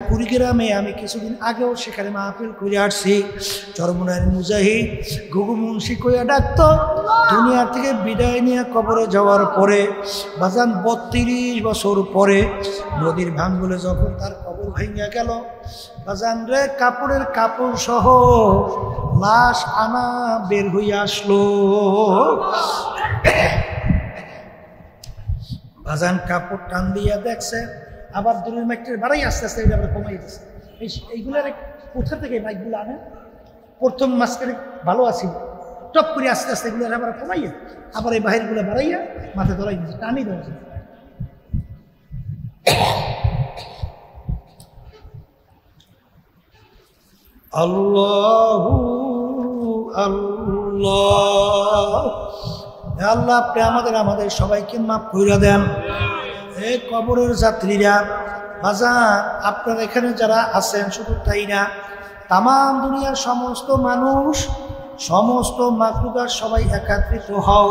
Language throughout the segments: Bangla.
কুড়িগ্রামে আমি কিছুদিন আগেও সেখানে মাহফিল করে আসছি। চরমনার মুজাহিদ গুগু মুন্সি কইয়া ডাকতো। দুনিয়া থেকে বিদায় নিয়ে কবরে যাওয়ার পরে বাজান 32 বছর পরে নদীর ভাঙ্গলে যখন তার কবর ভেঙে গেল, বাজান রে কাপড়ের কাপড় সহ লাশ আনা বের হয়ে আসলো। বাজান কাপড় টান দিয়া দেখছে, আবার দূরের মাইকটার বাড়াই আস্তে আস্তে এটা আবার কমাই দিচ্ছে। এইগুলার কোথা থেকে মাইকগুলো আনে? প্রথম মাঝখানে ভালো আছিল, টপ করে আস্তে আস্তে এগুলো আবার কমাইয়া আবার এই বাহিরগুলো বাড়াইয়া মাথা ধরাই দিচ্ছে, টানি দেওয়া যায়। আল্লাহু আল্লাহ। আল্লাহ আপনি আমাদের সবাইকে মাফ কইরা দেন। এই কবরের যাত্রীরা বাজান, আপনারা এখানে যারা আছেন শুধু তাই না, তামাম দুনিয়ার সমস্ত মানুষ, সমস্ত মাখলুকাত সবাই একত্রিত হও।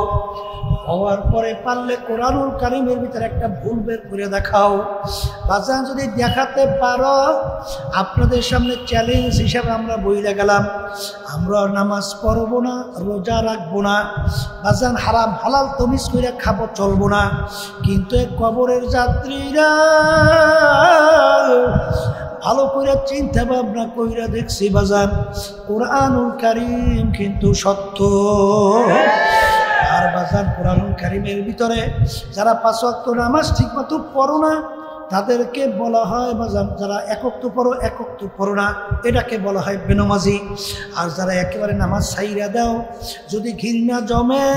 হওয়ার পরে পারলে কোরআনুল কারীমের ভিতরে একটা ভুল বের করে দেখাও। বাজান যদি দেখাতে পারো, আপনাদের সামনে চ্যালেঞ্জ হিসাবে আমরা বইলে গেলাম, আমরা নামাজ পড়বো না, রোজা রাখবো না, বাজান হারাম হালাল তমিজ করে খাবো, চলবো না। কিন্তু এই কবরের যাত্রীরা ভালো করে চিন্তা ভাবনা কইরা দেখছি বাজান, কোরআনুল কারীম কিন্তু সত্য। আর বাজান কোরআনুল কারীমের ভিতরে যারা 5 ওয়াক্ত নামাজ ঠিক মতো পড়ো না, তাদেরকে বলা হয় বাজান, যারা একক তো পড়ো না, এটাকে বলা হয় বেনামাজি। আর যারা একেবারে নামাজ ছাইরা দাও, যদি ঘৃণা জমে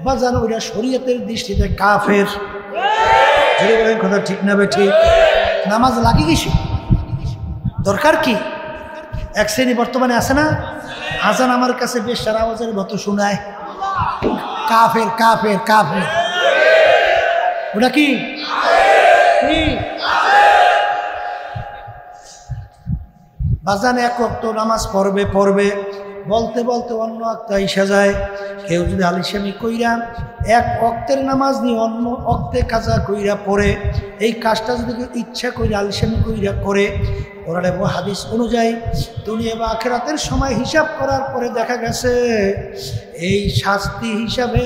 বাজান, ওইটা শরীয়তের দৃষ্টিতে কাফের। যদি বলেন কথা ঠিক না ঠিক? নামাজ লাগে কিছু দরকার কি? এক শ্রেণী বর্তমানে আছে না, আজান আমার কাছে বেশ সারা আওয়াজের মতো শোনায়, কাফের কাফের কাফের। ওটা কি? বাজান এক ওয়াক্ত নামাজ পড়বে বলতে বলতে অন্য ওয়াক্ত আইসা যায়। কেউ যদি আলিশামি কইরা এক ওয়াক্তের নামাজ নিয়ে অন্য ওয়াক্তে কাজা কইরা পড়ে, এই কাজটা যদি কেউ ইচ্ছা কইরা আলিশামি কইরা করে, ওরা হাদিস অনুযায়ী দুনিয়া বা আখিরাতের সময় হিসাব করার পরে দেখা গেছে এই শাস্তি হিসাবে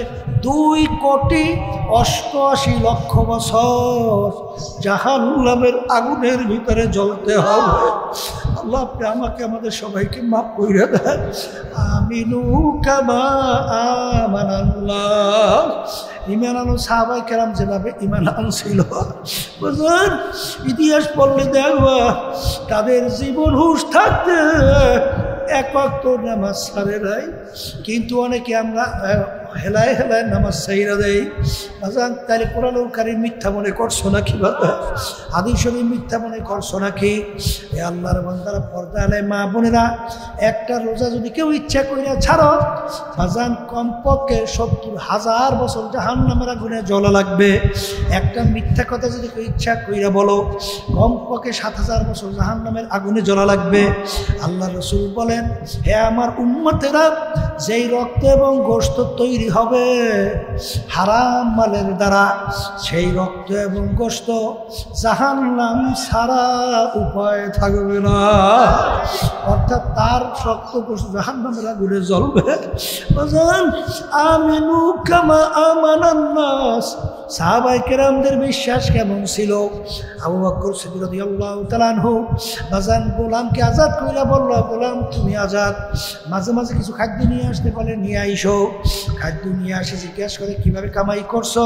2,88,00,000 বছর জাহান্নামের আগুনের ভিতরে জ্বলতে হবে। আল্লাহ আপনি আমাকে আমাদের সবাইকে মাফ কইরা দেন। আমিনু কামা আমানাল্লাহ। ঈমান আনো সাহাবায়ে কেরাম যেভাবে ঈমান আনছিল, বুঝলেন, ইতিহাস পড়লে দেখবা তাদের জীবন হুঁশ থাকতে এক ওয়াক্ত নামাজ ছাড়ে নাই। কিন্তু অনেকে আমরা হেলায় হেলায় নামাজ ছাইরা দেয়। বাজান তাহলে কোরআনুল কারীম মিথ্যা মনে করছো নাকি? বাবা হাদিস শরীফ মিথ্যা মনে করছো নাকি? এ আল্লাহর বান্দারা, পর্দা আলাই মা বোনেরা, একটা রোজা যদি কেউ ইচ্ছা কইরা ছাড়ো বাজান, কমপক্ষে 70,000 বছর জাহান্নামের আগুনে জ্বলা লাগবে। একটা মিথ্যা কথা যদি কেউ ইচ্ছা কইরা বলো, কমপক্ষে 7,000 বছর জাহান্নামের আগুনে জ্বলা লাগবে। আল্লাহ রাসূল বলেন, হে আমার উম্মতেরা, যেই রক্ত এবং গোশত তৈরি হবে হারাম মালের দ্বারা, সেই রক্ত এবং গোশত জাহান্নাম ছাড়া উপায় থাকবে না। অর্থাৎ তার রক্ত গোশত জাহান্নামের আগুনে জ্বলবে। বুঝলেন? আমিনু কামা আমানান নাস। সাহাবায়ে কেরামদের বিশ্বাস কেমন ছিল? আবু বকর সিদ্দিক রাদিয়াল্লাহু তাআলা আনহু বাজান গোলামকে আজাদ কইরা বলল, গোলাম তুমি আজাদ। মাঝে মাঝে কিছু খাদ্য নিয়ে আসতে বলে, নিয়ে আইসো। খাদ্য নিয়ে আসে, জিজ্ঞাসা করে কিভাবে কামাই করছো?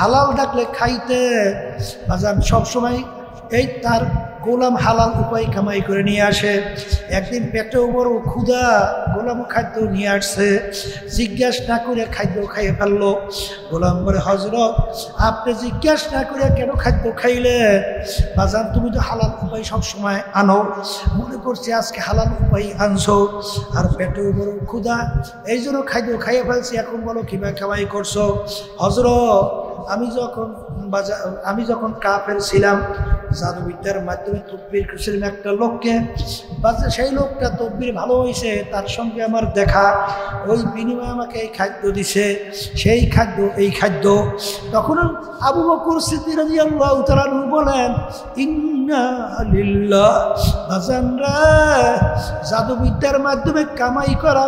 হালাল ডাকলে খাইতে। বাজান সবসময় এই তার গোলাম হালাল উপায় কামাই করে নিয়ে আসে। একদিন পেটেও বড় ক্ষুধা, গোলাম খাদ্য নিয়ে আসছে, জিজ্ঞাসা না করে খাদ্য খাইয়ে ফেললো। গোলাম বলে, হযরত আপনি জিজ্ঞাসা না করে কেন খাদ্য খাইলে? বাজান তুমি তো হালাল উপায় সবসময় আনো, মনে করছি আজকে হালাল উপায় আনছো, আর পেটেও বড় ক্ষুধা, এই জন্য খাদ্য খাইয়ে ফেলছি। এখন বলো কিভাবে কামাই করছো? হযরত আমি যখন কাফের ছিলাম জাদুবিদ্যার মাধ্যমে তকবীর করেছিলাম একটা লোককে, সেই লোকটা তকবীর ভালো হয়েছে, তার সঙ্গে আমার দেখা, ওই বিনিময়ে আমাকে এই খাদ্য দিছে, সেই খাদ্য এই খাদ্য। তখন আবু বকর সিদ্দিক রাদিয়াল্লাহু তাআলা বলেন, ইন্না লিল্লাহ, বাজানরা জাদুবিদ্যার মাধ্যমে কামাই করা,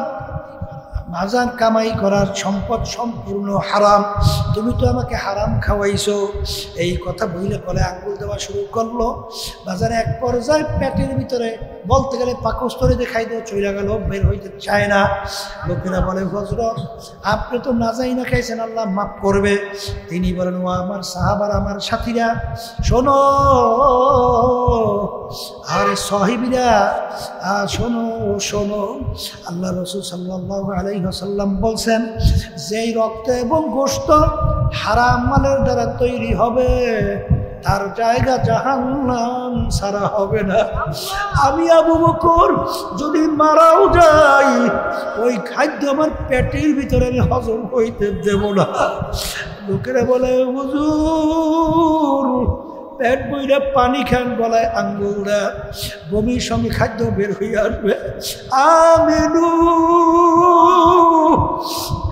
বাজান কামাই করার সম্পদ সম্পূর্ণ হারাম, তুমি তো আমাকে হারাম খাওয়াইছো। এই কথা বইলে বলে আঙ্গুল দেওয়া শুরু করলো। বাজারে এক পর্যায়ে পেটের ভিতরে বলতে গেলে পাকস্থলী দেখাই দেওয়া চলে গেল, বের হইতে চায় না। লোকেরা বলে, হযরত আপনি তো না যাই না খাইছেন, আল্লাহ মাফ করবে। তিনি বলেন, ও আমার সাহাবার, আমার সাথীরা, শোনো, আরে সাহিবীরা শোনো শোনো, আল্লাহ রাসূল সাল্লাল্লাহু আলাইহি ওয়াসাল্লাম বলছেন, যেই রক্ত এবং গোশত হারাম মালের দ্বারা তৈরি হবে তার জায়গা জাহান্নাম ছাড়া হবে না। আমি আবু বকর যদি মারাও যাই, ওই খাদ্য আমার পেটের ভিতরে আমি হজম হইতে দেব না। লোকেরা বলে, হুজুর পেট বইরা পানি খান, গলায় আঙ্গুল দেয়, বমির সঙ্গে খাদ্য বের হয়ে আসবে। আমিনু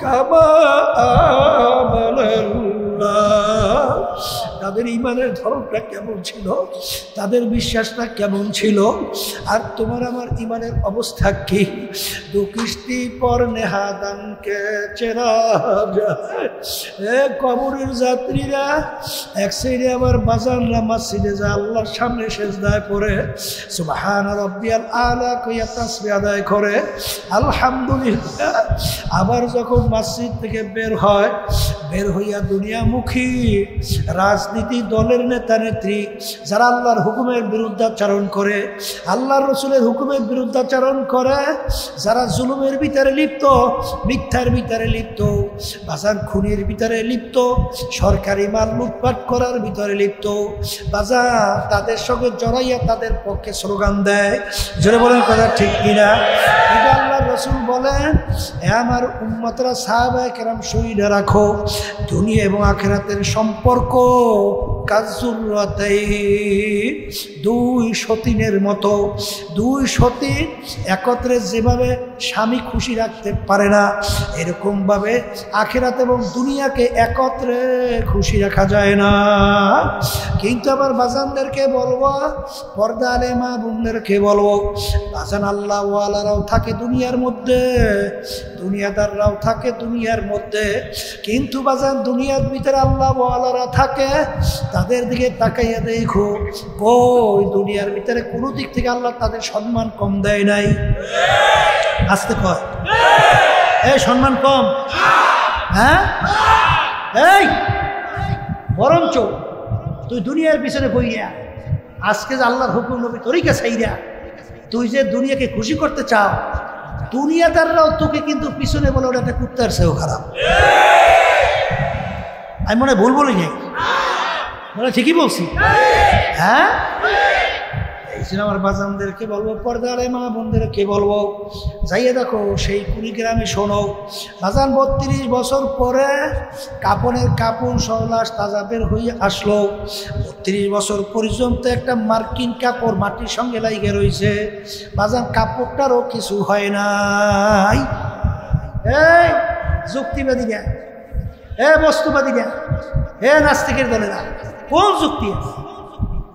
কামা আমানাল্লাহ। তাদের ইমানের ধরনটা কেমন ছিল, তাদের বিশ্বাসটা কেমন ছিল, আর তোমার আমার ইমানের অবস্থা কি? দু কিস্তি পর নেহাদানকে চেনা যায়। কবরের যাত্রীরা এক সাইডে আবার বাজাররা মসজিদে যায়, আল্লাহর সামনে সেজদায় পড়ে সুবহান রাব্বিয়াল আলা কইয়া তাসবিহ আদায় করে, আলহামদুলিল্লাহ। আবার যখন মসজিদ থেকে বের হয়, বের হইয়া দুনিয়ামুখী রাজনীতি দলের নেতা নেত্রী যারা আল্লাহর হুকুমের বিরুদ্ধাচরণ করে, আল্লাহর রসুলের হুকুমের বিরুদ্ধাচরণ করে, যারা জুলুমের ভিতরে লিপ্ত, মিথ্যার ভিতরে লিপ্ত, বাজার খুনির ভিতরে লিপ্ত, সরকারি মাল লুটপাট করার ভিতরে লিপ্ত, বাজার তাদের সঙ্গে জড়াইয়া তাদের পক্ষে স্লোগান দেয়। জোরে বলেন কথা ঠিক কিনা? এটা আল্লাহ রসুল বলেন, আমার উম্মতরা সাহাবায়ে কেরাম শুনে রাখো, দুনিয়া এবং আখিরাতের সম্পর্ক কাজুল্লাতাই, দুই সতীনের মতো। দুই সতীন একত্রে যেভাবে স্বামী খুশি রাখতে পারে না, এরকমভাবে আখিরাত এবং দুনিয়াকে একত্রে খুশি রাখা যায় না। কিন্তু আবার বাজানদেরকে বলবো, পর্দা আলে মা বোনদেরকে বলবো, বাজান আল্লাহ ওয়ালারাও থাকে দুনিয়ার মধ্যে, দুনিয়াদাররাও থাকে দুনিয়ার মধ্যে, কিন্তু বাজান দুনিয়ার ভিতরে আল্লাহ ওয়ালারা থাকে, তাদের দিকে তাকাইয়া দেখো, ওই দুনিয়ার ভিতরে কোনো দিক থেকে আল্লাহ তাদের সম্মান কম দেয় নাই। আসতে কয়, এই সম্মান কম? হ্যাঁ, এই বরঞ্চ তুই দুনিয়ার পিছনে বইয়া আজকে যে আল্লাহর হুকুম নবী তরিকা চাইরা তুই যে দুনিয়াকে খুশি করতে চাও, দুনিয়াদাররাও তোকে কিন্তু পিছনে বলে ওটা একটা কুত্তার চেয়েও খারাপ। আমি মনে ভুল বলি নাই, মনে ঠিকই বলছি? হ্যাঁ, এই জন্য আমার বাজানদেরকে বলবো, পর্দারে মা বোনদেরকে বলবো, যাইয়ে দেখো সেই কুড়িগ্রামে শোনো, বাজান 32 বছর পরে কাপড়ের কাপড় সহলাস তাজা বের হয়ে আসলো। 32 বছর পর্যন্ত একটা মার্কিন কাপড় মাটির সঙ্গে লাইগে রয়েছে, বাজান কাপড়টারও কিছু হয় নাই। এই যুক্তিবাদী না, এ বস্তুবাদী না, এ নাস্তিকের দলেরা, কোন যুক্তি আছে,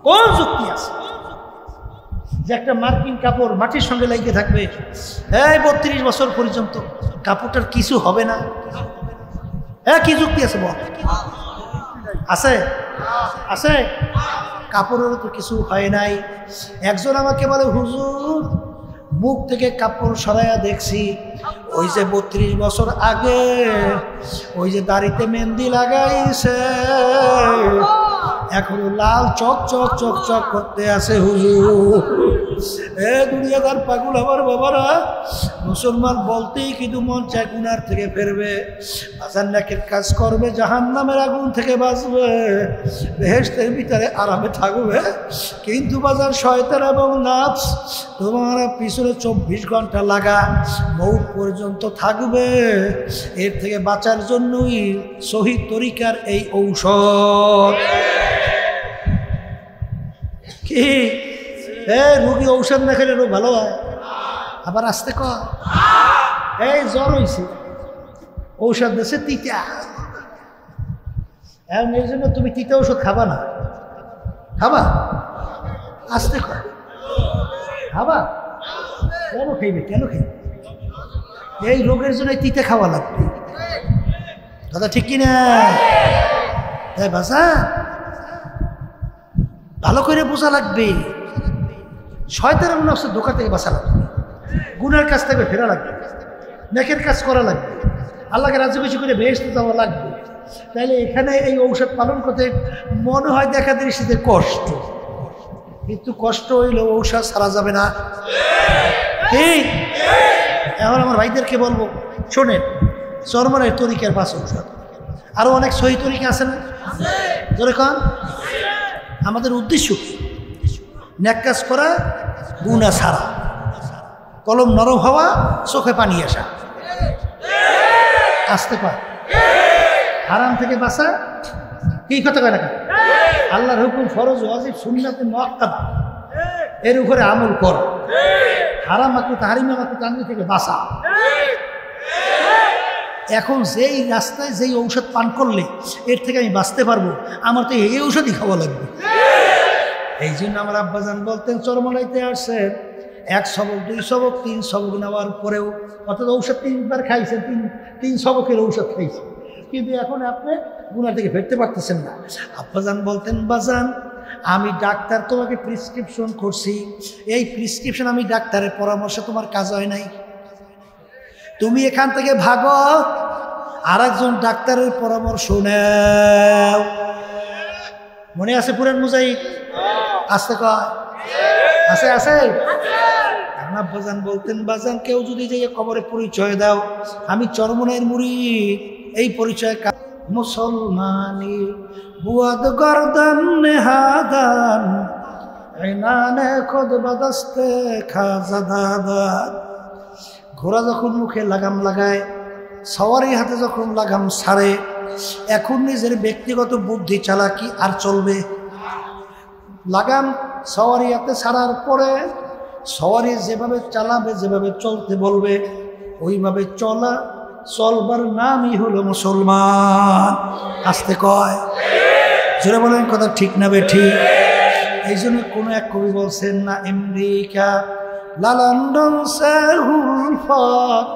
কোন যুক্তি আছে যে একটা মার্কিন কাপড় মাটির সঙ্গে লাগিয়ে থাকবে? এই 32 বছর পর্যন্ত কাপড়টার কিছু হবে না? হ্যাঁ, কি যুক্তি আছে বল? আছে? আছে? কাপড়েরও তো কিছু হয় নাই। একজন আমাকে বলে, হুজুর মুখ থেকে কাপড় সরাইয়া দেখছি, ওই যে 32 বছর আগে ওই যে দাড়িতে মেহেন্দি লাগাইছে, এখনো লাল চক চক চক চক করতে আছে। হুজুর, এ দুনিয়াদার পাগল আমার বাবারা, মুসলমান বলতেই কিন্তু মন চায় গুনার থেকে ফেরবে, বাজার নাকের কাজ করবে, জাহান্নামের আগুন থেকে বাঁচবে, বেহেশতের ভিতরে আরামে থাকবে। কিন্তু বাজার শয়তান এবং নাফস তোমার পিছনে 24 ঘন্টা লাগা মৌত পর্যন্ত থাকবে। এর থেকে বাঁচার জন্যই সহি তরিকার এই ঔষধ। কি রুগী ঔষধ না খেলে রোগ ভালো হয়? আবার আসতে কর এই জ্বর হয়েছে, ঔষধ দিয়েছে তিতা, এখন এই জন্য তুমি তিতা ঔষধ খাবা না, খাবা? আসতে কর খাবা? কেন খাইবে, কেন খাইবে? এই রোগের জন্য তিতা খাওয়া লাগবে, কথা ঠিক কিনা? তাই বাসা ভালো করে বোঝা লাগবে, শয়তানের নফসের ধোঁকা থেকে বাঁচা লাগবে, গুনার কাজ থেকে ফেরা লাগবে, নেকের কাজ করা লাগবে, আল্লাহকে রাজি খুশি করে বেহেশতে যাওয়া লাগবে। তাহলে এখানে এই ঔষধ পালন করতে মনে হয় দেখা দৃষ্টিতে কষ্ট, কিন্তু কষ্ট হইলেও ঔষধ ছাড়া যাবে না। ঠিক এখন আমার ভাইদেরকে বলবো, শোনেন, চরমনের তরিকার 5 ঔষধ, আরো অনেক সহি তরিকা আছে না? ধরে কন আমাদের উদ্দেশ্য কি? নেক কাজ করা, গুনাহ ছাড়া, কলম নরম হওয়া, চোখে পানি আসা, আসতে পারে হারাম থেকে বাঁচা। কি কথা কয় না? আল্লাহর হুকুম, ফরজ, ওয়াজিব, সুন্নাতে মুআক্কাদা, এর উপরে আমল কর, হারাম মাকরুহ তাহরিমা মাকরুহ তানজীহ থেকে বাঁচা। এখন যেই রাস্তায় যেই ঔষধ পান করলে এর থেকে আমি বাঁচতে পারবো, আমার তো এই ঔষধই খাওয়া লাগবে। এই জন্য আমার আব্বাজান বলতেন, চরমনাইতে আসছেন 1 সবক 2 সবক 3 সবক নেওয়ার পরেও, অর্থাৎ ঔষধ 3বার খাইছেন, 3 সবকের ঔষধ খাইছেন, কিন্তু এখন আপনি গুনাহ থেকে ফিরতে পারতেছেন না। আব্বাজান বলতেন, বাজান আমি ডাক্তার তোমাকে প্রেসক্রিপশন করছি, এই প্রেসক্রিপশন আমি ডাক্তারের পরামর্শে তোমার কাজ হয় নাই, তুমি এখান থেকে ভাগো, আর একজন ডাক্তারের পরামর্শ নাও। মনে আছে পুরান মুজাহিদ? আসতে কয় আছে আছে। আব্বাজান বলতেন, বাজান কেউ যদি যে কবরে পরিচয় দাও আমি চরমনাইয়ের মুরিদ, এই পরিচয় মুসলমানি বুয়াদ গর্দান নেহাদান ইনানে খোদ বাদস্তে খাজাদাদান। ঘোড়া যখন মুখে লাগাম লাগায়, সওয়ারি হাতে যখন লাগাম ছাড়ে, এখন নিজের ব্যক্তিগত বুদ্ধি চালাকি আর চলবে? লাগাম সওয়ারি হাতে ছাড়ার পরে সওয়ারি যেভাবে চালাবে, যেভাবে চলতে বলবে, ওইভাবে চলবার নামই হলো মুসলমান। আসতে কয় জোরে বলেন, কথা ঠিক না বেঠিক? এই জন্য কোনো এক কবি বলছেন না, আমেরিকা লালন্ডন সে হুলফত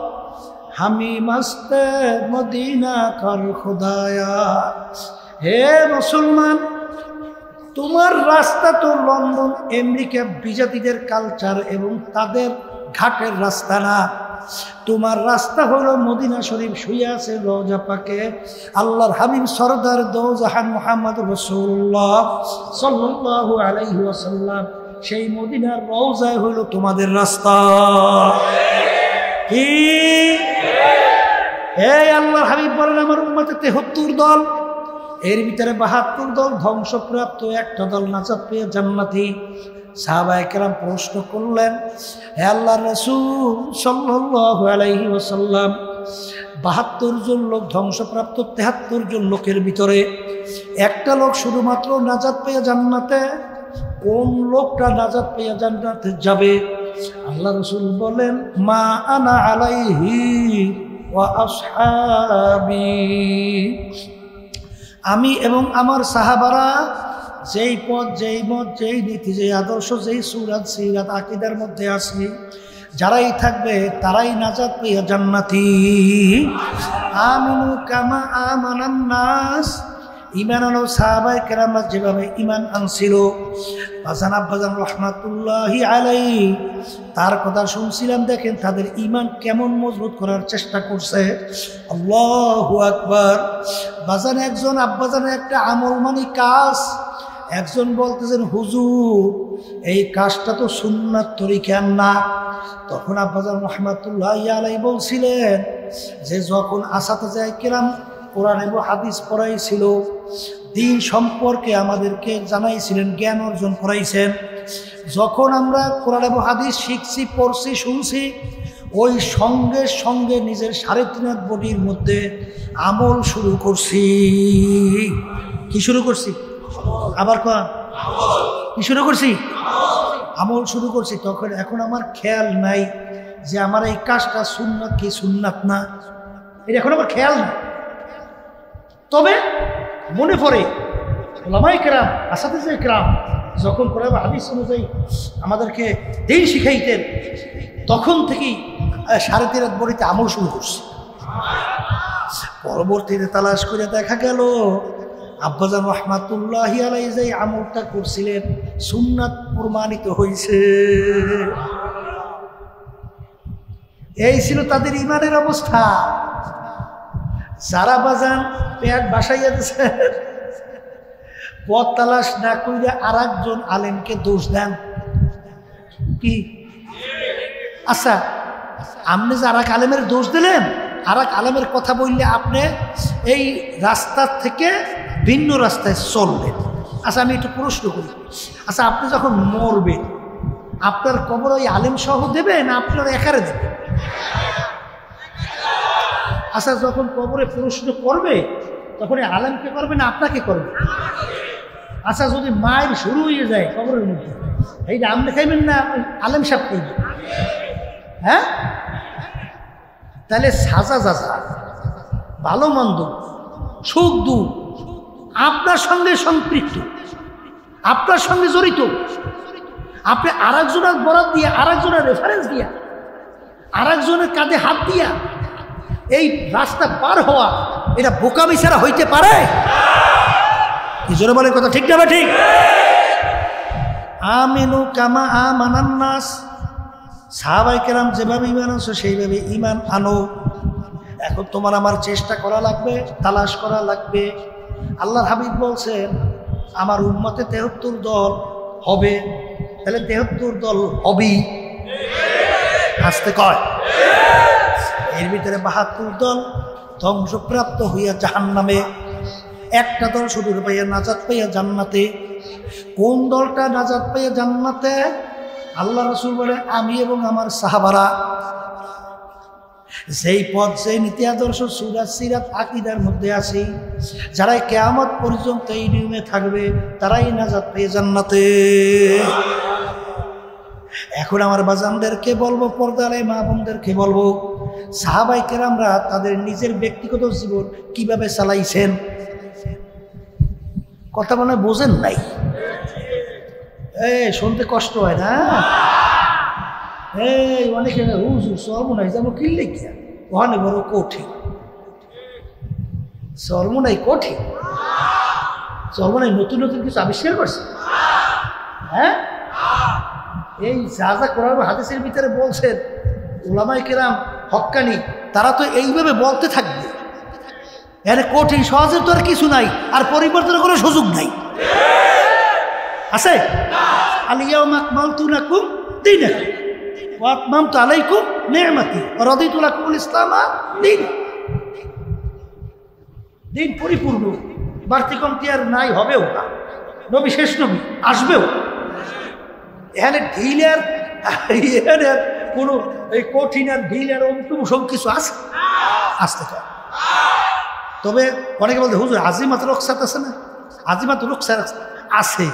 হামি মস্তে মদিনা কর খুদায়া। হে মুসলমান, তোমার রাস্তা তো লন্ডন আমেরিকা বিজাতিদের কালচার এবং তাদের ঘাটের রাস্তা না, তোমার রাস্তা হলো মদিনা শরীফ, শুয়ে আছে রওজা পাকে আল্লাহর হাবিব সরদার দো জাহান মুহাম্মদ রাসূলুল্লাহ সাল্লাল্লাহু আলাইহি ওয়াসাল্লাম, সেই মদিনার রওজায় হলো তোমাদের রাস্তা। কি এই আল্লাহর হাবিব বলেন, আমার উম্মতে 73 দল, এর ভিতরে 72 দল ধ্বংসপ্রাপ্ত, একটা দল নাজাত পেয়ে জান্নাতি। সাহাবায়ে কেরাম প্রশ্ন করলেন, হে আল্লাহর রাসূল সাল্লাল্লাহু আলাইহি ওয়াসাল্লাম, 72 জন লোক ধ্বংসপ্রাপ্ত, 73 জন লোকের ভিতরে একটা লোক শুধুমাত্র নাজাত পেয়ে জান্নাতে, কোন লোকটা নাজাত পেয়ে জান্নাতে যাবে? আল্লাহ রাসূল বলেন, মা আনা আলাইহি ওয়া আসহাবি, আমি এবং আমার সাহাবারা যেই পথ, যেই মত, যেই নীতি, যেই আদর্শ, যেই সুরাত সিরাত আকীদার মধ্যে আছে, যারাই থাকবে তারাই নাজাত পেয়ে জান্নাতি। আমিনু কামা আমানান নাস, ঈমান আনো সাহাবায়ে কেরাম যেভাবে ঈমান আনছিল। হাসান আব্বাজান রাহমাতুল্লাহি আলাইহি তার কথা শুনছিলাম, দেখেন তাদের ঈমান কেমন মজবুত করার চেষ্টা করছে। আল্লাহু আকবার। বাজান একজন আব্বাজানের একটা আমল মানে কাজ, একজন বলতেছেন, হুজুর এই কাজটা তো সুন্নাত তরিকা না। তখন আব্বাজান রাহমাতুল্লাহি আলাইহি বলছিলেন যে যখন আসাতায়ে কেরাম কোরআন এবং হাদিস পড়াইছিল, দিন সম্পর্কে আমাদেরকে জানাইছিলেন, জ্ঞান অর্জন করাইছেন, যখন আমরা কোরআন এবং হাদিস শিখছি, পড়ছি, শুনছি, ওই সঙ্গে সঙ্গে নিজের 3.5 বডির মধ্যে আমল শুরু করছি। কি শুরু করছি? আবার কি শুরু করছি? আমল শুরু করছি। তখন এখন আমার খেয়াল নাই যে আমার এই কাজটা সুন্নাত কি সুন্নাত না, এটা এখন আমার খেয়াল নাই। তবে মনে পড়ে ওলামায়ে কেরাম, আসাতিজে কেরাম যখন কোরআন হাদিস অনুযায়ী আমাদেরকে দিন শিখাইতেন, তখন থেকেই 3.5 রাত বড়িতে আমল শুরু করছে। পরবর্তীতে তালাশ করে দেখা গেল আব্বাজান রহমাতুল্লাহি আলাইহি যে আমলটা করছিলেন সুন্নাত প্রমাণিত হয়েছে। এই ছিল তাদের ইমানের অবস্থা। যারা বাজান পেট বাসাইয়া দিচ্ছে, পথ তালাশ না কইরা আরেকজন আলেমকে দোষ দেন কি? আচ্ছা, আপনি যে আরেক আলেমের দোষ দিলেন, আরেক আলেমের কথা বললে আপনি এই রাস্তার থেকে ভিন্ন রাস্তায় চলবেন। আচ্ছা, আমি একটু প্রশ্ন করি, আচ্ছা আপনি যখন মরবেন আপনার কবর ওই আলেম সহ দেবেন না আপনার একারে দেবেন? আচ্ছা, যখন কবরে প্রশ্ন করবে তখন এই আলেমকে করবে না আপনাকে করবে? আচ্ছা, যদি মায়ের শুরু হয়ে যায় কবরের মধ্যে, এইটা আপনি খাইবেন না আলেম সাহেব খাইবেন? হ্যাঁ, তাহলে সাজা যাজা, ভালো মন্দ, সুখ দুঃখ আপনার সঙ্গে সম্পৃক্ত, আপনার সঙ্গে জড়িত। আপনি আরেকজনের বরাত দিয়ে, আরেকজনের রেফারেন্স দিয়া, আরেকজনের কাঁধে হাত দিয়া এই রাস্তা পার হওয়া, এটা বোকামি ছাড়া হইতে পারে? কি জোরে বলেন কথা, ঠিক না ঠিক? আমিনু কামা আমানান নাস, সাহাবায়ে কেরাম যেভাবে ঈমান আনছো সেইভাবে ঈমান আনো। এখন তোমার আমার চেষ্টা করা লাগবে, তালাশ করা লাগবে। আল্লাহর হাবিব বলছেন আমার উম্মতে 73 দল হবে, তাহলে 73 দল হবেই। আসতে কয়, এর ভিতরে 72 দল ধ্বংসপ্রাপ্ত হইয়া জাহান্নামে, একটা দল শুধু পাইয়া নাজাত পাইয়া জান্নাতে। কোন দলটা নাজাত পাইয়া জান্নাতে? আল্লাহ রাসূল বলে আমি এবং আমার সাহাবারা। যেই পথ, যেই নীতি আদর্শ সুরাত সিরাত আকীদার মধ্যে আছে, যারা কিয়ামত পর্যন্ত এই নিয়মে থাকবে তারাই নাজাত পেয়ে জান্নাতে। এখন আমার বাজানদেরকে বলবো, পর্দারে মা বোনদেরকে বলবো, সাহাবায়ে কেরামরা তাদের নিজের ব্যক্তিগত জীবন কিভাবে চালাইছেন। কথা মনে বোঝেন নাই? শুনতে কষ্ট হয় না? অনেকে হুজুর সর্বনাই যাবো কিনলে কি, ওখানে বড় কঠিন। সর্বনাই কঠিন, সর্বনাই নতুন নতুন কিছু আবিষ্কার করছে। হ্যাঁ, এই যা যা কোরআন হাদিসের ভিতরে বলছেন উলামায়ে কেরাম হক্কানি, তারা তো এইভাবে বলতে থাকবে। এর কঠিন, সহজের তো আর কিছু নাই, আর পরিবর্তনের কোনো সুযোগ নাই। আছে আল ইয়াউমা আকমালতু লাকুম দীনাকুম ওয়া আতমামতু আলাইকুম নি'মাতি ওয়া রাদিতু লাকুমুল ইসলাম দীন। দিন পরিপূর্ণ, বাড়তি কমতি আর নাই, হবেও না। নবী শেষ নবী, আসবেও। এখানে ঢিলের কোনো এই কঠিন আর ঢিলের অন্তিম সব কিছু আছে, আসতে পারে। তবে অনেকে বলতে হুজুর আজিমাত রুখসাত আছে না? আজিমাত রুখসাত আছে,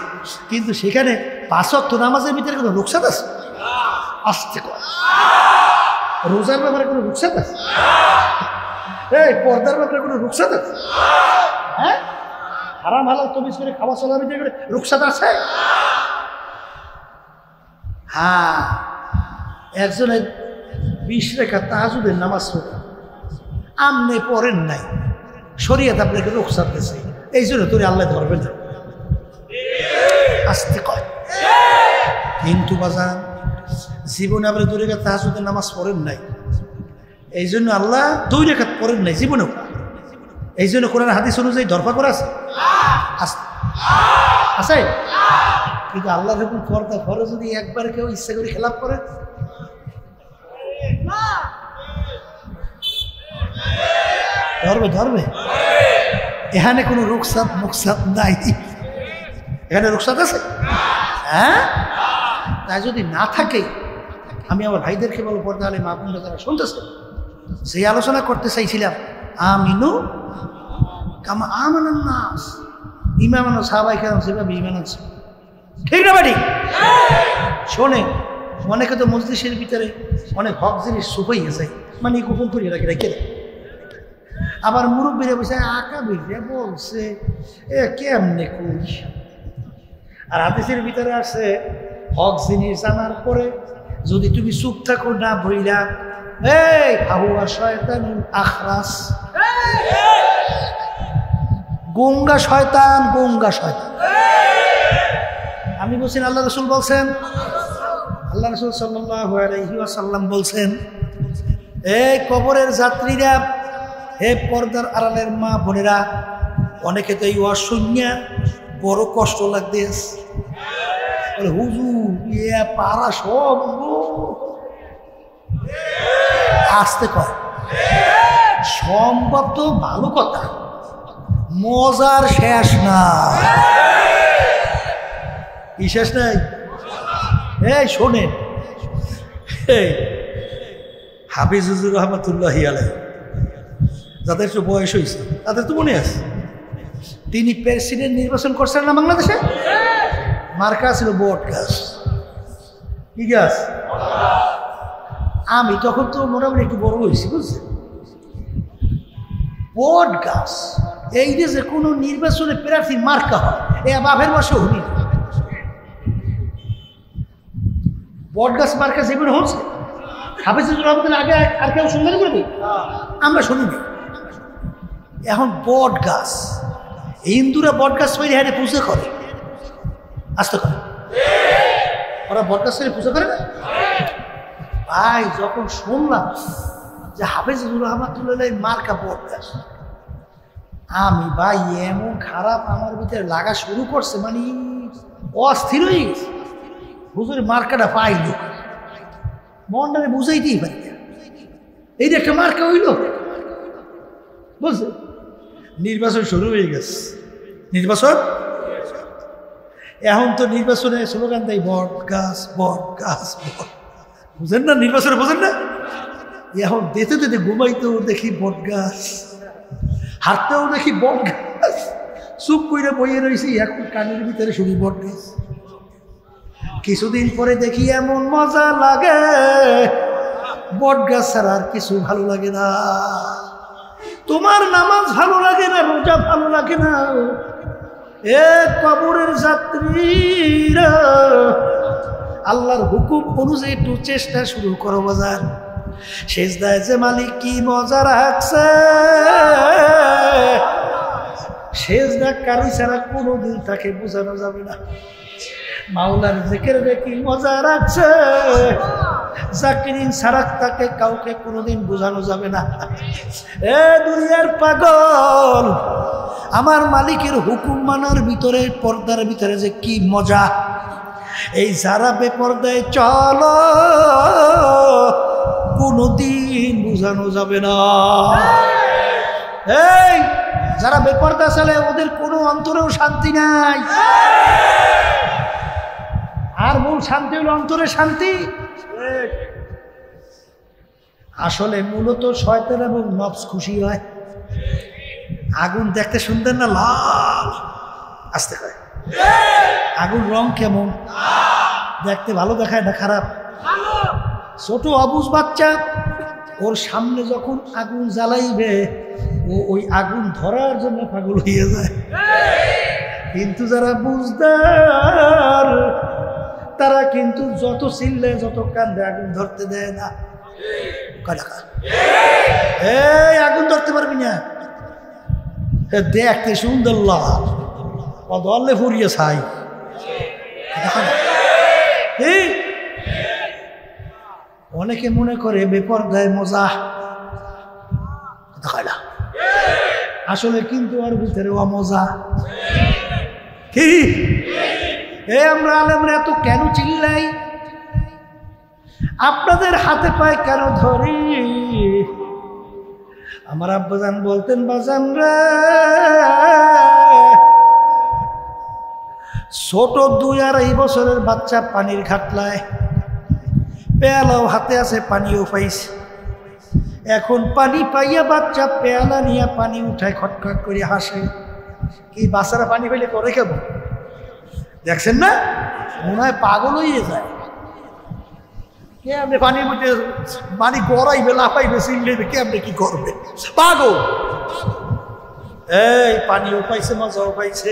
কিন্তু সেখানে 5 ওয়াক্ত নামাজের ভিতরে কোনো রুখসাত আছে? আসতে কয়। রোজার ব্যাপারে কোনো রুখসাত আছে? এই পর্দার ব্যাপারে কোনো রুখসাত আছে? হ্যাঁ, হারাম হালাল তমিজ করে খাওয়া চলার ভিতরে রুখসাত আছে? হ্যাঁ, একজনের 20 রাকাত তাহাজ্জুদের নামাজ পড়ে, আমনে পড়েন নাই, শরীয়ত আপনাকে রুখসাত দিয়েছে, এই জন্য তোরে আল্লাহ ধরবে না। আসতে কয়। কিন্তু বাজান জীবনে আপনি 2 রাকাত তাহাজ্জুদের নামাজ পড়েন নাই, এই জন্য আল্লাহ 2 রাকাত পড়েন নাই জীবনেও, এই জন্য কোরআন হাদিস অনুযায়ী দরপা করা আছে? আছে। কিন্তু আল্লাহর হুকুম পর্দা ফরজ যদি একবার কেউ ইচ্ছা করে খেলাপ করে, ধরবে ধরবে। এখানে কোনো রুখসাত মুখসাত নাই, এখানে রুখসাত আছে? হ্যাঁ, তাই যদি না থাকে আমি আমার ভাইদেরকে বলবো, পর্দা আলে মা বোনরা যারা শুনতেছে, সেই আলোচনা করতে চাইছিলাম। আমিনু কামা আমানান নাস, ঈমান আনো সাহাবায়ে কেরাম যেভাবে ঈমান আনছে ঠিক না বাড়ি? শোনেন, অনেকে তো মজলিসের ভিতরে অনেক হক জিনিস সুপাই গেছে, মানে গোপন করিয়ে রাখে রেখে দেয়। আবার মুরব্বীরা বসে আঁকা বিরে বলছে এ কেমনে কই। আর হাদিসের ভিতরে আছে হক জিনিস জানার পরে যদি তুমি চুপ থাকো না বইলা, এই ফাহুয়া শয়তানুল আখরাস, গঙ্গা শয়তান, গঙ্গা শয়তান। আমি বলছেন, আল্লাহ রসুল বলছেন, আল্লাহ রসুল সাল্লাল্লাহু আলাইহি ওয়াসাল্লাম বলছেন, এই কবরের যাত্রীরা, হে পর্দার আড়ালের মা বোনেরা, অনেকে তো এই অশূন্য বড় কষ্ট লাগতেছে। হুজুর ইয়া পারা সব আসতে কয় সম্ভব তো ভালো কথা, মজার শেষ না। কি শেষ নাই? এই শোনেন, হাফিজ হুজুর রহমতুল্লাহি আলাইহি, যাদের একটু বয়স হয়েছে তাদের তো মনে আছে, তিনি প্রেসিডেন্ট নির্বাচন করছেন না বাংলাদেশে। মার্কা ছিল বট গাছ। কি গাছ? আমি তখন তো মোটামুটি একটু বড় হয়েছি, বুঝছেন। বট গাছ এই যে কোনো নির্বাচনে প্রার্থী মার্কা হয়, এ বাপের মাসে হনি। বট গাছ মার্কা জীবনে হচ্ছে। হাফিজুর রহমানের আগে আর কেউ শুনলেন করবি? আমরা শুনিনি। এখন বট গাছ, হিন্দুরা বট গাছ তৈরি হারে পুজো করে, আসতে করে। ওরা বট গাছ তৈরি পুজো করে না? ভাই যখন শুনলাম যে হাফিজুর রহমাতুল্লাহ মার্কা বট গাছ, আমি ভাই এমন খারাপ আমার ভিতরে লাগা শুরু করছে, মানে অস্থির হয়ে গেছে। হুজুর মার্কাটা পাইল, মনটারে বুঝাইতেই পারি না, এইটা একটা মার্কা হইল, বুঝছে। নির্বাচন শুরু হয়ে গেছে, নির্বাচন। এখন তো নির্বাচনে স্লোগান দেয় বট গাছ, বট গাছ, বট। বুঝেন না নির্বাচনে, বুঝেন না। এখন যেতে যেতে ঘুমাইতেও দেখি বট গাছ, হাঁটতেও দেখি বট গাছ, চুপ করে বইয়ে রয়েছি, এখন কানের ভিতরে শুনি বট গাছ। কিছুদিন পরে দেখি এমন মজা লাগে, বট গাছ ছাড়া আর কিছু ভালো লাগে না। তোমার নামাজ ভালো লাগে না, রোজা ভালো লাগে না, এ কবরের যাত্রীরা আল্লাহর হুকুম অনুযায়ী একটু চেষ্টা শুরু করো বাজার। সেজদায় যে মালিক কি মজা রাখছে, সেজদা কারি ছাড়া কোনোদিন তাকে বোঝানো যাবে না। মাওলার জিকির কি মজা রাখছে, জাকিরিন ছাড়া তাকে কাউকে কোনোদিন বোঝানো যাবে না। এ দুনিয়ার পাগল, আমার মালিকের হুকুম মানার ভিতরে, পর্দার ভিতরে যে কি মজা। এই যারা বেপর্দায় চলো, কোনোদিন বোঝানো যাবে না। এই যারা বেপর্দা চলে, ওদের কোনো অন্তরেও শান্তি নাই। আর মূল শান্তি হলো অন্তরে শান্তি। আসলে মূলত শয়তান এবং নফস খুশি হয়। আগুন দেখতে সুন্দর না, লাল, আসতে হয়। আগুন রং কেমন? দেখতে ভালো দেখায় না খারাপ? ছোট অবুঝ বাচ্চা, ওর সামনে যখন আগুন জ্বালাইবে, ও ওই আগুন ধরার জন্য পাগল হয়ে যায়। কিন্তু যারা বুঝদার, তারা কিন্তু যত চিল্লে, যত কান্দে, আগুন ধরতে দেয় না। এই আগুন ধরতে পারবি না, দেখতে সুন্দর লাল, ধরলে ফুরিয়ে ছাই। অনেকে মনে করে বেপরদায় মজা, আসলে কিন্তু ওর ভিতরে ও মজা। কি আমরা আলেমরা এত কেন চিল্লাই? আপনাদের হাতে পায়ে কেন ধরি? আমার আব্বাজান বলতেন, বাজান রে, ছোট 2-2.5 বছরের বাচ্চা পানির ঘাটলায়, পেয়ালাও হাতে আছে, পানিও পাইছে। এখন পানি পাইয়া বাচ্চা পেয়ালা নিয়ে পানি উঠায়, খটখট করে হাসে। কি বাচ্চারা পানি পাইলে করে কেমন? দেখছেন না, মনে হয় পাগল হয়ে যায়। কেমনে পানির মধ্যে পানি গড়াইবে, লাফাইবে, চিল্লাইবে, কেমনে কি করবে, পাগল। এই পানিও পাইছে, মজাও পাইছে।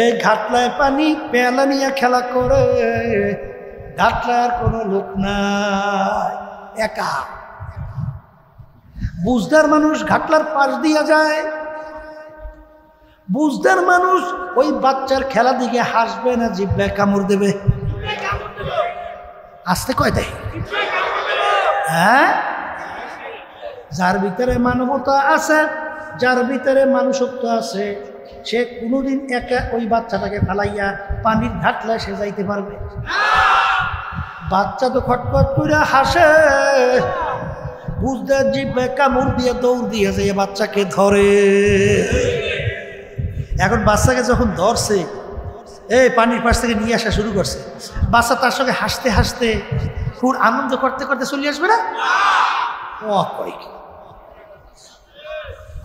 এই ঘাটলায় পানি পেলা নিয়ে খেলা করে, ঘাটলায় আর কোনো লোক নাই, একা। বুঝদার মানুষ ঘাটলার পাশ দিয়া যায়, বুঝদার মানুষ ওই বাচ্চার খেলা দিকে হাসবে না জিভ্বায় কামড় দেবে? আসতে কয় দেয়? হ্যাঁ, যার ভিতরে মানবতা আছে, যার ভিতরে মানুষত্ব আছে, সে কোনোদিন একা ওই বাচ্চাটাকে ফালাইয়া পানির ঘাটলায় সে যাইতে পারবে? বাচ্চা তো খটখট করে হাসে, বুঝদার জিভ্বায় কামড় দিয়ে দৌড় দিয়ে যায় বাচ্চাকে ধরে। এখন বাচ্চাকে যখন ধরছে, এই পানির পাশ থেকে নিয়ে আসা শুরু করছে, বাচ্চা তার সঙ্গে হাসতে হাসতে খুব আনন্দ করতে করতে চলে আসবে না?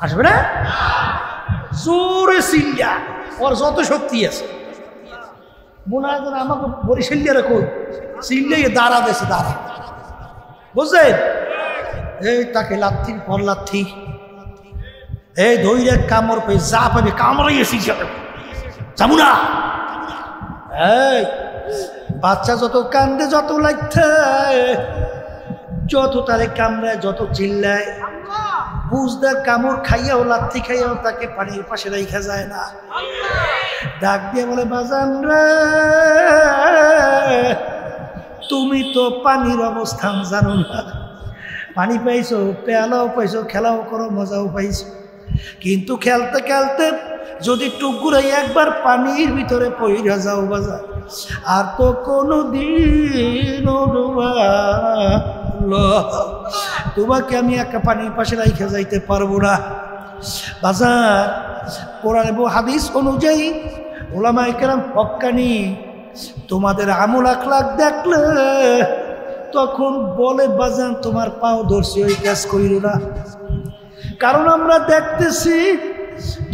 আসবে না? জোরে চিল্লা, ওর যত শক্তি আছে। মনে হয় যেন আমাকে বরিশালিয়ারা কই চিল্লাই দাঁড়া দেশে দাঁড়া, বুঝলেন? এই তাকে লাথির পর লাথি, এই ধৈর্যের কামড় পেয়ে যা পাবে কামড়াইয়েছি যাবো না। এই বাচ্চা যত কান্দে, যত লাগছে, যত তারে কামড়ায়, যত চিল্লায়, বুঝদার কামড় খাইয়াও লাথি খাইয়াও তাকে পানির পাশে রাইখা যায় না। ডাক দিয়ে বলে, বাজান রে, তুমি তো পানির অবস্থান জানো না। পানি পাইছো, পেয়ালাও পাইছো, খেলাও করো, মজাও পাইছো, কিন্তু খেলতে খেলতে যদি টুকুরাই একবার পানির ভিতরে পইরা যাও বাজার, আর তো কোনো দিন তোমাকে আমি একা পানির পাশে রাইখা যাইতে পারবো না। বাজার কোরআন এবং হাদিস অনুযায়ী ওলামায়ে কেরাম হক্কানি তোমাদের আমল আখলাক দেখলে তখন বলে, বাজান তোমার পাও ধরছি, ওই কাজ করিল না। কারণ আমরা দেখতেছি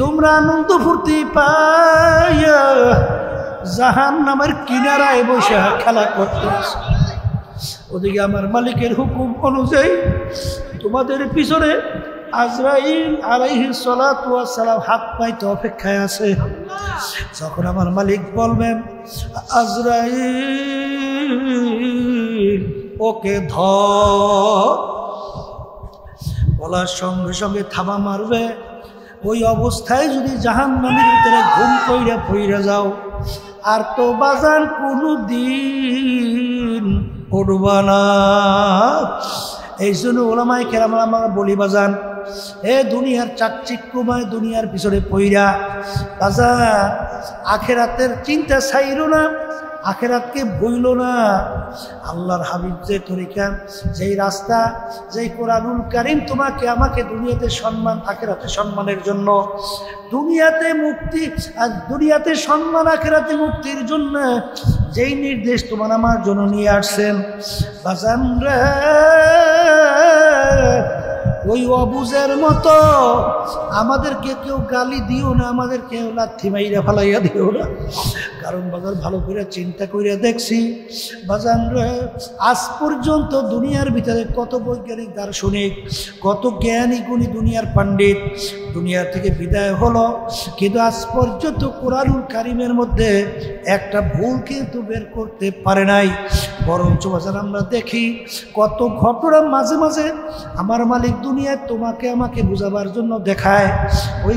তোমরা আনন্দ ফুর্তি পাইয়া জাহান্নামের কিনারায় বসে খেলা করতেছ, ওদিকে আমার মালিকের হুকুম অনুযায়ী তোমাদের পিছনে আজরাইল আলাইহিস সালাতু ওয়াস সালাম হাত পাইতে অপেক্ষায় আছে। যখন আমার মালিক বলবেন, আজরাইল ওকে ধর, বলার সঙ্গে সঙ্গে থাবা মারবে। ওই অবস্থায় যদি জাহান্নামের ভিতরে ঘুম কইরা পইরা যাও, আর তো বাজান কোনো দিন উঠবা না। এই জন্য ওলামায়ে কেরাম আমরা বলি, বাজান এ দুনিয়ার চাকচিক্যময় দুনিয়ার পিছনে পইরা বাজান আখেরাতের চিন্তা ছাইরো না, আখেরাতকে ভুইল না। আল্লাহর হাবিব যে তরিকা, যেই রাস্তা, যেই কোরআনুল কারীম তোমাকে আমাকে দুনিয়াতে সম্মান, আখেরাতে সম্মানের জন্য, দুনিয়াতে মুক্তি আর দুনিয়াতে সম্মান, আখেরাতে মুক্তির জন্য যেই নির্দেশ তোমার আমার জন্য নিয়ে আসছেন, বাজান রে, ওই অবুজের মতো আমাদেরকে কেউ গালি দিও না, আমাদের কেউ লাথি মাইরা ফালাইয়া দিও না। কারণ বাজার ভালো করে চিন্তা করিয়া দেখছি, বাজান রে, আজ পর্যন্ত দুনিয়ার ভিতরে কত বৈজ্ঞানিক, দার্শনিক, কত জ্ঞানী গুণী দুনিয়ার পণ্ডিত দুনিয়া থেকে বিদায় হলো, কিন্তু আজ পর্যন্ত কোরআনুল কারীমের মধ্যে একটা ভুল কিন্তু বের করতে পারে নাই। বরঞ্চ বাজার আমরা দেখি কত ঘটনা মাঝে মাঝে আমার মালিক দুনিয়ায় তোমাকে আমাকে বুঝাবার জন্য দেখায়। ওই